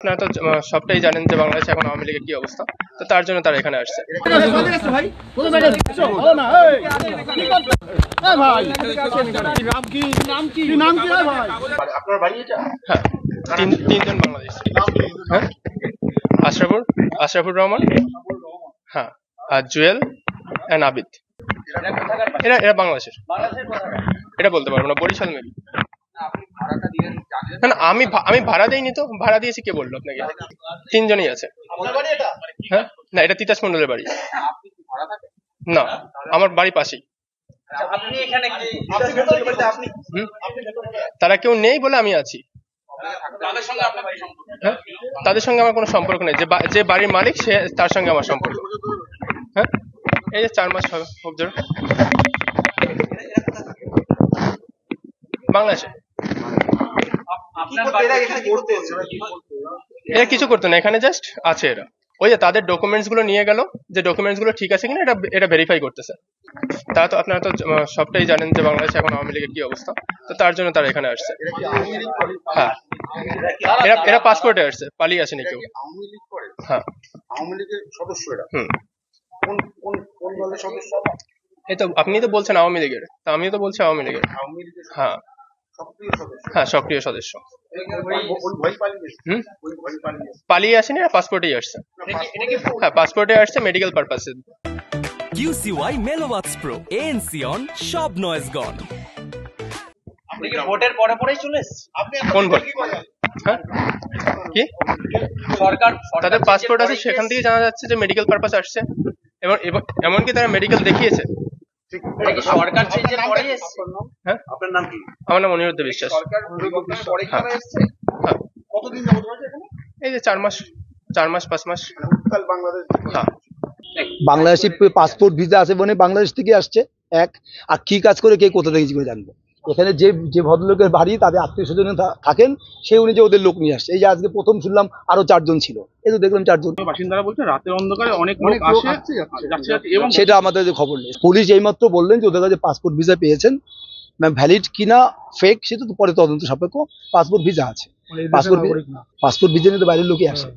আপনারা তো সবটাই জানেন যে বাংলাদেশে এখন আওয়ামী লীগের কি অবস্থা, তো তার জন্য তারা এখানে আসছে। হ্যাঁ, তিনজন বাংলাদেশ। হ্যাঁ, আশরাফুর রহমান, হ্যাঁ, আর জুয়েল এন্ড আবিদ। এরা বাংলাদেশের। এটা বলতে পারবো না, বরিশাল মেবি। না না, আমি ভাড়া দেইনি তো। ভাড়া দিয়েছি কে বললো আপনাকে? তিনজনই আছে। হ্যাঁ, না, এটা তিতাস মন্ডলের বাড়ি না, আমার বাড়ি পাশেই। তারা কেউ নেই বলে আমি আছি। হ্যাঁ, তাদের সঙ্গে আমার কোনো সম্পর্ক নেই। যে বাড়ির মালিক সে, তার সঙ্গে আমার সম্পর্ক। হ্যাঁ, এই যে 4 মাস হবে বাংলাদেশে। এরা কিছু করতো না, এখানে জাস্ট আছে। এরা ওই যে তাদের ডকুমেন্টস গুলো নিয়ে গেল, যে ডকুমেন্টস গুলো ঠিক আছে কিনা এটা ভেরিফাই করতেছে। আপনারা তো সবটাই জানেন যে বাংলাদেশে এখন আওয়ামী লীগের কি অবস্থা, তো তার জন্য তারা এখানে আসছে। হ্যাঁ, এরা পাসপোর্টে আসছে, পালিয়ে আসেনি কেউ। হ্যাঁ, আওয়ামী লীগের সদস্য এরা। কোন দলের সদস্য? এই তো আপনি তো বলছেন আওয়ামী লীগের, তা আমিও তো বলছি আওয়ামী লীগের। হ্যাঁ হ্যাঁ, সক্রিয় সদস্য। পালিয়ে আসেনি, এরা পাসপোর্টেই আসছে। হ্যাঁ, পাসপোর্টে আসছে মেডিকেল পারপাসে। QCY Melovax Pro ANC on সব নয়েজ গন। আপনি কি ভোটের পরেই চলে এসেছেন? কোন ভোট? হ্যাঁ, কি সরকার তাদের পাসপোর্ট আছে, সেখান থেকে জানা যাচ্ছে যে মেডিকেল পারপাস আসছে। এবং এমনকি তারা মেডিকেল দেখিয়েছে। সরকার চেঞ্জের পরে এসেছে। হ্যাঁ, আপনার নাম কি? আমার নাম অনিরুদ্ধ বিশ্বাস। সরকার পরে এখানে এসেছে। হ্যাঁ, কতদিন যাবত রয়েছে এখানে? এই যে 4 মাস 5 মাস। উত্তাল বাংলাদেশ। হ্যাঁ, বাংলাদেশি পাসপোর্ট ভিসা আছে বলে বাংলাদেশ থেকে আসছে। আর কি কাজ করে কে কোথা থেকে করে জানবো? এখানে যে ভদ্রলোকের বাড়ি, তাদের আত্মীয় স্বজন থাকেন, সেই অনুযায়ী ওদের লোক নিয়ে আসছে। এই যে আজকে প্রথম শুনলাম আরো 4 জন ছিল, এই তো দেখলাম 4 জন। বাসিন্দারা বলছে রাতের অন্ধকারে অনেক লোক আসে যাচ্ছে এবং সেটা আমাদের খবর নেই। পুলিশ এইমাত্র বললেন যে ওদের কাছে পাসপোর্ট ভিসা পেয়েছেন, ভ্যালিড কিনা ফেক সেটা তো পরে তদন্ত সাপেক্ষ। পাসপোর্ট ভিসা আছে, পাসপোর্ট ভিসা নিয়ে তো বাইরের লোকই আসে।